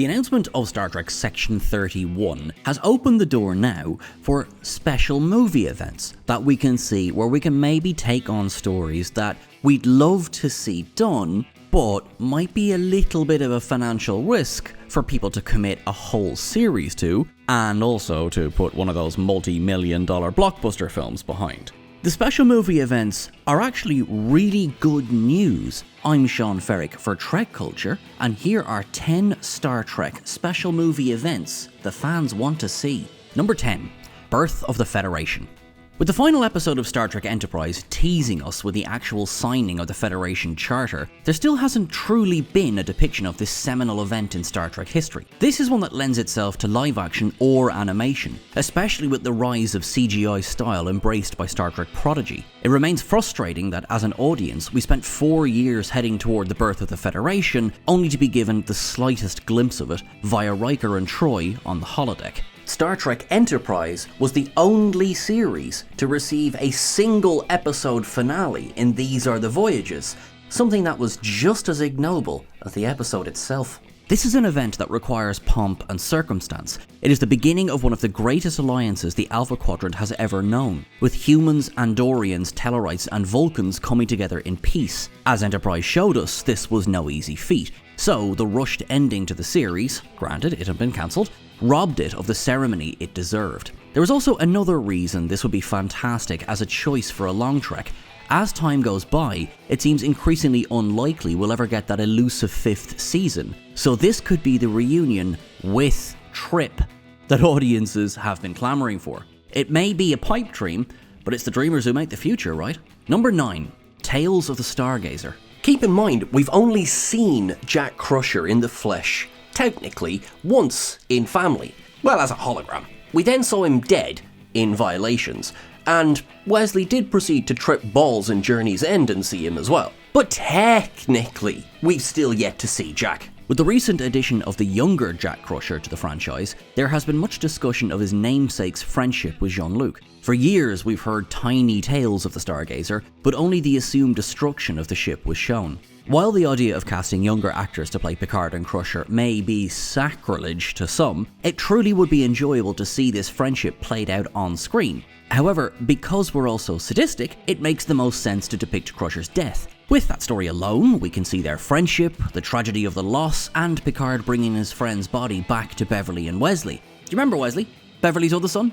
The announcement of Star Trek Section 31 has opened the door now for special movie events that we can see where we can maybe take on stories that we'd love to see done, but might be a little bit of a financial risk for people to commit a whole series to, and also to put one of those multi-million-dollar blockbuster films behind. The special movie events are actually really good news. I'm Sean Ferrick for Trek Culture, and here are 10 Star Trek special movie events the fans want to see. Number 10. Birth of the Federation. With the final episode of Star Trek Enterprise teasing us with the actual signing of the Federation Charter, there still hasn't truly been a depiction of this seminal event in Star Trek history. This is one that lends itself to live action or animation, especially with the rise of CGI style embraced by Star Trek Prodigy. It remains frustrating that as an audience, we spent 4 years heading toward the birth of the Federation, only to be given the slightest glimpse of it via Riker and Troy on the holodeck. Star Trek Enterprise was the only series to receive a single episode finale in These Are the Voyages, something that was just as ignoble as the episode itself. This is an event that requires pomp and circumstance. It is the beginning of one of the greatest alliances the Alpha Quadrant has ever known, with humans, Andorians, Tellarites and Vulcans coming together in peace. As Enterprise showed us, this was no easy feat, so the rushed ending to the series, granted it had been cancelled, robbed it of the ceremony it deserved. There was also another reason this would be fantastic as a choice for a long trek. As time goes by, it seems increasingly unlikely we'll ever get that elusive 5th season, so this could be the reunion with Trip that audiences have been clamouring for. It may be a pipe dream, but it's the dreamers who make the future, right? Number 9. Tales of the Stargazer. Keep in mind, we've only seen Jack Crusher in the flesh, technically, once in Family. Well, as a hologram. We then saw him dead in Violations, and Wesley did proceed to trip balls in Journey's End and see him as well. But technically, we've still yet to see Jack. With the recent addition of the younger Jack Crusher to the franchise, there has been much discussion of his namesake's friendship with Jean-Luc. For years, we've heard tiny tales of the Stargazer, but only the assumed destruction of the ship was shown. While the idea of casting younger actors to play Picard and Crusher may be sacrilege to some, it truly would be enjoyable to see this friendship played out on screen. However, because we're also sadistic, it makes the most sense to depict Crusher's death. With that story alone, we can see their friendship, the tragedy of the loss, and Picard bringing his friend's body back to Beverly and Wesley. Do you remember Wesley? Beverly's other son?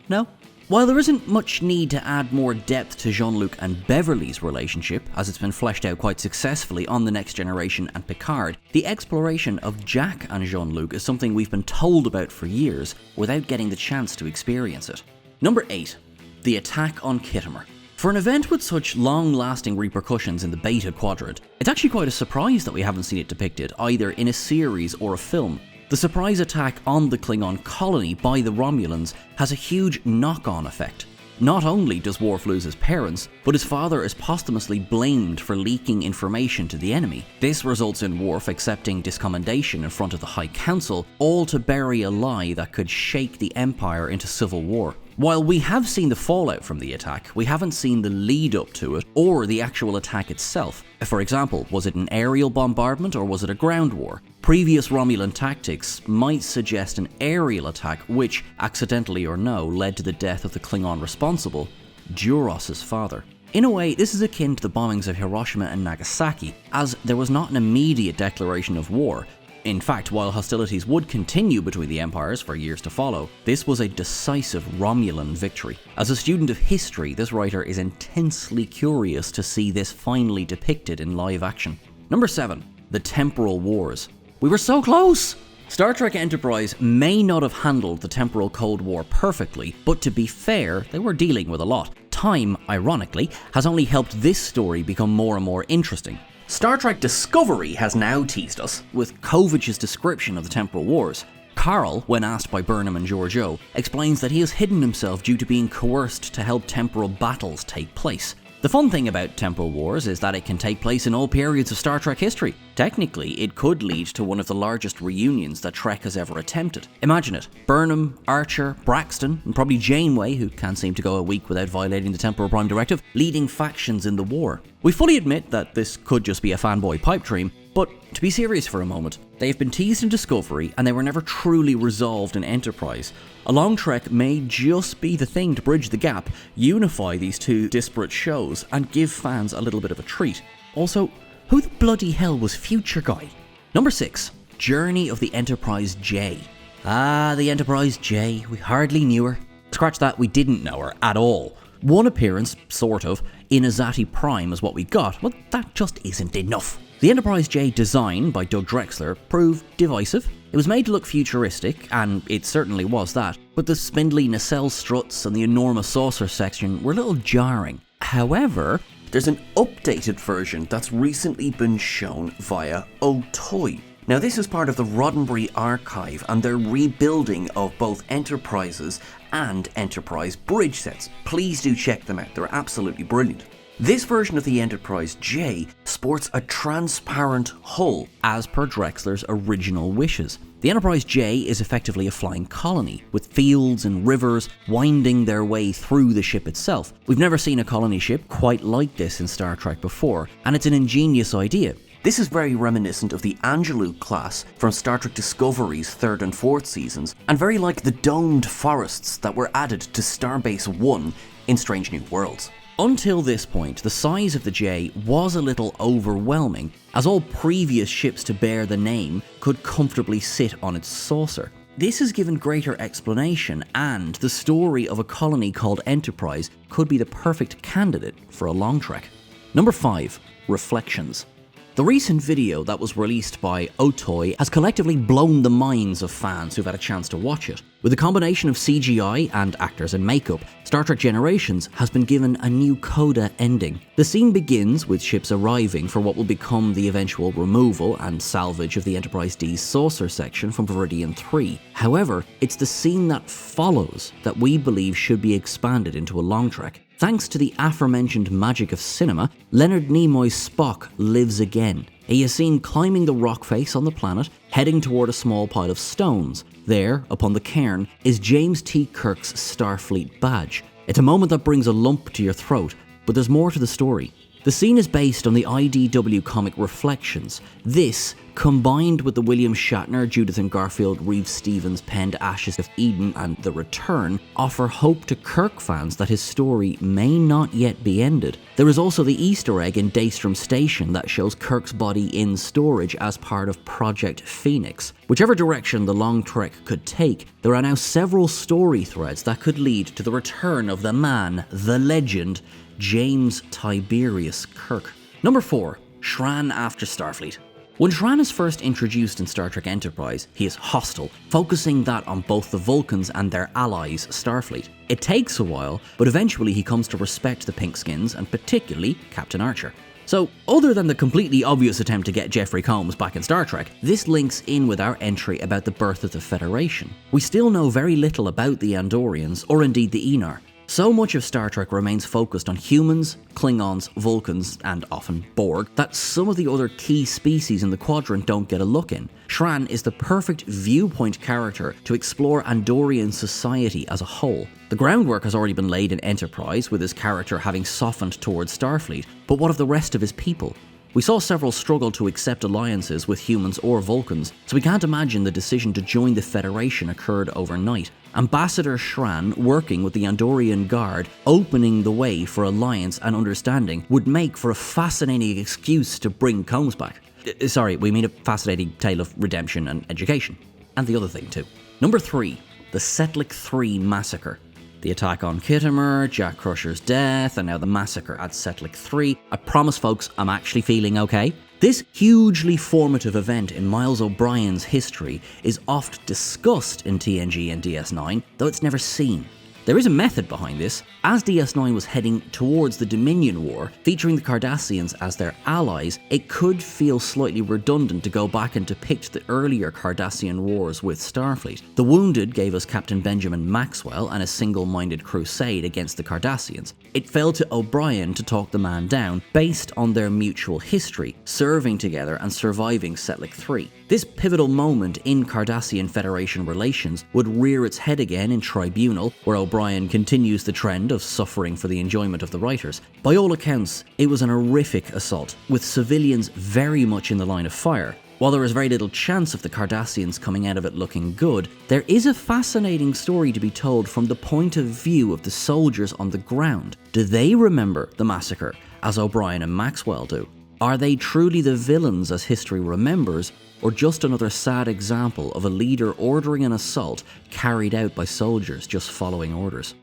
No? While there isn't much need to add more depth to Jean-Luc and Beverly's relationship, as it's been fleshed out quite successfully on The Next Generation and Picard, the exploration of Jack and Jean-Luc is something we've been told about for years, without getting the chance to experience it. Number 8. The Attack on Kittemer. For an event with such long-lasting repercussions in the Beta Quadrant, it's actually quite a surprise that we haven't seen it depicted, either in a series or a film. The surprise attack on the Klingon colony by the Romulans has a huge knock-on effect. Not only does Worf lose his parents, but his father is posthumously blamed for leaking information to the enemy. This results in Worf accepting discommendation in front of the High Council, all to bury a lie that could shake the Empire into civil war. While we have seen the fallout from the attack, we haven't seen the lead up to it or the actual attack itself. For example, was it an aerial bombardment or was it a ground war? Previous Romulan tactics might suggest an aerial attack which, accidentally or no, led to the death of the Klingon responsible, Duros' father. In a way, this is akin to the bombings of Hiroshima and Nagasaki, as there was not an immediate declaration of war. In fact, while hostilities would continue between the empires for years to follow, this was a decisive Romulan victory. As a student of history, this writer is intensely curious to see this finally depicted in live action. Number 7. The Temporal Wars. We were so close! Star Trek Enterprise may not have handled the Temporal Cold War perfectly, but to be fair, they were dealing with a lot. Time, ironically, has only helped this story become more and more interesting. Star Trek Discovery has now teased us with Kovich's description of the Temporal Wars. Carl, when asked by Burnham and Georgiou, explains that he has hidden himself due to being coerced to help temporal battles take place. The fun thing about Temporal Wars is that it can take place in all periods of Star Trek history. Technically, it could lead to one of the largest reunions that Trek has ever attempted. Imagine it, Burnham, Archer, Braxton, and probably Janeway, who can't seem to go a week without violating the Temporal Prime Directive, leading factions in the war. We fully admit that this could just be a fanboy pipe dream, But to be serious for a moment, they have been teased in Discovery and they were never truly resolved in Enterprise. A long trek may just be the thing to bridge the gap, unify these two disparate shows, and give fans a little bit of a treat. Also, who the bloody hell was Future Guy? Number 6. Journey of the Enterprise J. Ah, the Enterprise J, we hardly knew her. Scratch that, we didn't know her at all. One appearance, sort of, in Azati Prime is what we got, but that just isn't enough. The Enterprise J design by Doug Drexler proved divisive. It was made to look futuristic, and it certainly was that, but the spindly nacelle struts and the enormous saucer section were a little jarring. However, there's an updated version that's recently been shown via Otoy. Now this is part of the Roddenberry archive and their rebuilding of both Enterprises and Enterprise bridge sets. Please do check them out, they're absolutely brilliant. This version of the Enterprise J sports a transparent hull, as per Drexler's original wishes. The Enterprise J is effectively a flying colony, with fields and rivers winding their way through the ship itself. We've never seen a colony ship quite like this in Star Trek before, and it's an ingenious idea. This is very reminiscent of the Angelou class from Star Trek Discovery's 3rd and 4th seasons, and very like the domed forests that were added to Starbase 1 in Strange New Worlds. Until this point, the size of the J was a little overwhelming, as all previous ships to bear the name could comfortably sit on its saucer. This has given greater explanation, and the story of a colony called Enterprise could be the perfect candidate for a long trek. Number 5. Reflections. The recent video that was released by Otoy has collectively blown the minds of fans who've had a chance to watch it. With a combination of CGI and actors and makeup, Star Trek Generations has been given a new coda ending. The scene begins with ships arriving for what will become the eventual removal and salvage of the Enterprise D's saucer section from Viridian 3. However, it's the scene that follows that we believe should be expanded into a long trek. Thanks to the aforementioned magic of cinema, Leonard Nimoy's Spock lives again. He is seen climbing the rock face on the planet, heading toward a small pile of stones. There, upon the cairn, is James T. Kirk's Starfleet badge. It's a moment that brings a lump to your throat, but there's more to the story. The scene is based on the IDW comic Reflections. This, combined with the William Shatner, Judith and Garfield, Reeve Stevens penned Ashes of Eden and The Return, offer hope to Kirk fans that his story may not yet be ended. There is also the Easter egg in Daystrom Station that shows Kirk's body in storage as part of Project Phoenix. Whichever direction the long trek could take, there are now several story threads that could lead to the return of the man, the legend, James Tiberius Kirk. Number 4. Shan after Starfleet. When Shan is first introduced in Star Trek Enterprise, he is hostile, focusing that on both the Vulcans and their allies, Starfleet. It takes a while, but eventually he comes to respect the Pinkskins, and particularly Captain Archer. So, other than the completely obvious attempt to get Jeffrey Combs back in Star Trek, this links in with our entry about the birth of the Federation. We still know very little about the Andorians, or indeed the Enar. So much of Star Trek remains focused on humans, Klingons, Vulcans, and often Borg, that some of the other key species in the Quadrant don't get a look in. Shan is the perfect viewpoint character to explore Andorian society as a whole. The groundwork has already been laid in Enterprise, with his character having softened towards Starfleet, but what of the rest of his people? We saw several struggle to accept alliances with humans or Vulcans, so we can't imagine the decision to join the Federation occurred overnight. Ambassador Shan, working with the Andorian Guard, opening the way for alliance and understanding, would make for a fascinating excuse to bring Combs back. Sorry, we mean a fascinating tale of redemption and education. And the other thing too. Number 3. The Settlick III Massacre. The attack on Kittemer, Jack Crusher's death, and now the massacre at Settlick III. I promise folks, I'm actually feeling okay. This hugely formative event in Miles O'Brien's history is oft discussed in TNG and DS9, though it's never seen. There is a method behind this, as DS9 was heading towards the Dominion War, featuring the Cardassians as their allies. It could feel slightly redundant to go back and depict the earlier Cardassian wars with Starfleet. The Wounded gave us Captain Benjamin Maxwell and a single-minded crusade against the Cardassians. It fell to O'Brien to talk the man down, based on their mutual history, serving together and surviving Settlick III. This pivotal moment in Cardassian Federation relations would rear its head again in Tribunal, where O'Brien O'Brien continues the trend of suffering for the enjoyment of the writers. By all accounts, it was an horrific assault, with civilians very much in the line of fire. While there is very little chance of the Cardassians coming out of it looking good, there is a fascinating story to be told from the point of view of the soldiers on the ground. Do they remember the massacre, as O'Brien and Maxwell do? Are they truly the villains as history remembers, or just another sad example of a leader ordering an assault carried out by soldiers just following orders?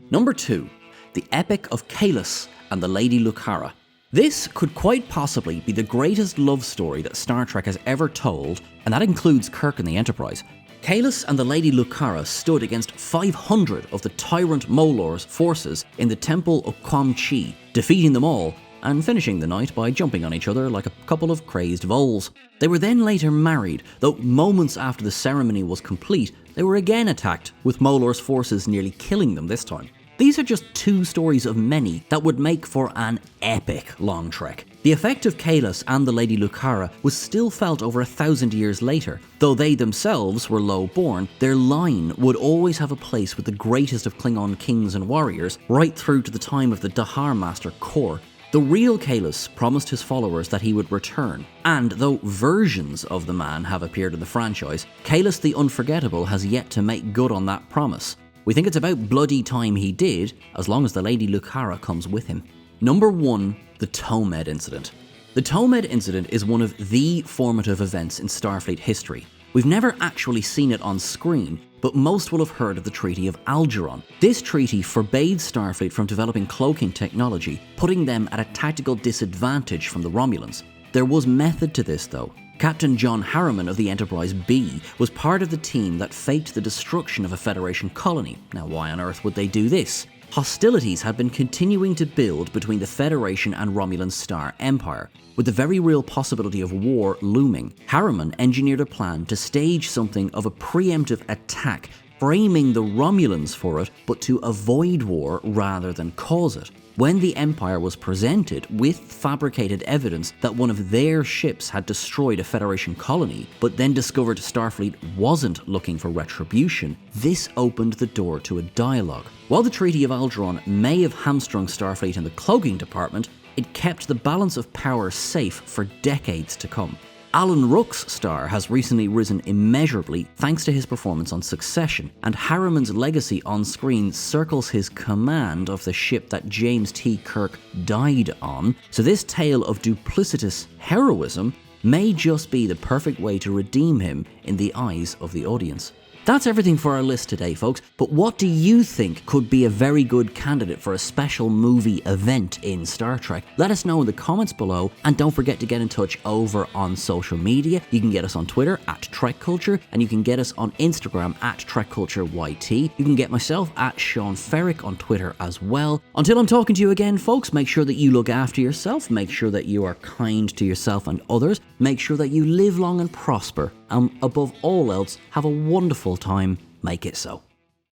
Number 2. The Epic of Kalos and the Lady Lucara. This could quite possibly be the greatest love story that Star Trek has ever told, and that includes Kirk and the Enterprise. Kalos and the Lady Lucara stood against 500 of the tyrant Molor's forces in the Temple of Quam Chi, defeating them all and finishing the night by jumping on each other like a couple of crazed voles. They were then later married, though moments after the ceremony was complete, they were again attacked, with Molor's forces nearly killing them this time. These are just 2 stories of many that would make for an epic long trek. The effect of Kalos and the Lady Lucara was still felt over 1,000 years later. Though they themselves were low-born, their line would always have a place with the greatest of Klingon kings and warriors, right through to the time of the Dahar Master Kor. The real Kalos promised his followers that he would return, and though versions of the man have appeared in the franchise, Kalos the Unforgettable has yet to make good on that promise. We think it's about bloody time he did, as long as the Lady Lucara comes with him. Number 1. The Talmed Incident. The Talmed Incident is one of the formative events in Starfleet history. We've never actually seen it on screen, but most will have heard of the Treaty of Algernon. This treaty forbade Starfleet from developing cloaking technology, putting them at a tactical disadvantage from the Romulans. There was method to this though. Captain John Harriman of the Enterprise B was part of the team that faked the destruction of a Federation colony. Now, why on earth would they do this? Hostilities had been continuing to build between the Federation and Romulan Star Empire. With the very real possibility of war looming, Harriman engineered a plan to stage something of a preemptive attack, framing the Romulans for it, but to avoid war rather than cause it. When the Empire was presented with fabricated evidence that one of their ships had destroyed a Federation colony, but then discovered Starfleet wasn't looking for retribution, this opened the door to a dialogue. While the Treaty of Algernon may have hamstrung Starfleet in the cloaking department, it kept the balance of power safe for decades to come. Alan Ruck's star has recently risen immeasurably thanks to his performance on Succession, and Harriman's legacy on screen circles his command of the ship that James T. Kirk died on, so this tale of duplicitous heroism may just be the perfect way to redeem him in the eyes of the audience. That's everything for our list today, folks, but what do you think could be a very good candidate for a special movie event in Star Trek? Let us know in the comments below, and don't forget to get in touch over on social media. You can get us on Twitter at TrekCulture, and you can get us on Instagram at TrekCultureYT. You can get myself at Sean Ferrick on Twitter as well. Until I'm talking to you again, folks, make sure that you look after yourself, make sure that you are kind to yourself and others, make sure that you live long and prosper, and above all else, have a wonderful time. Make it so.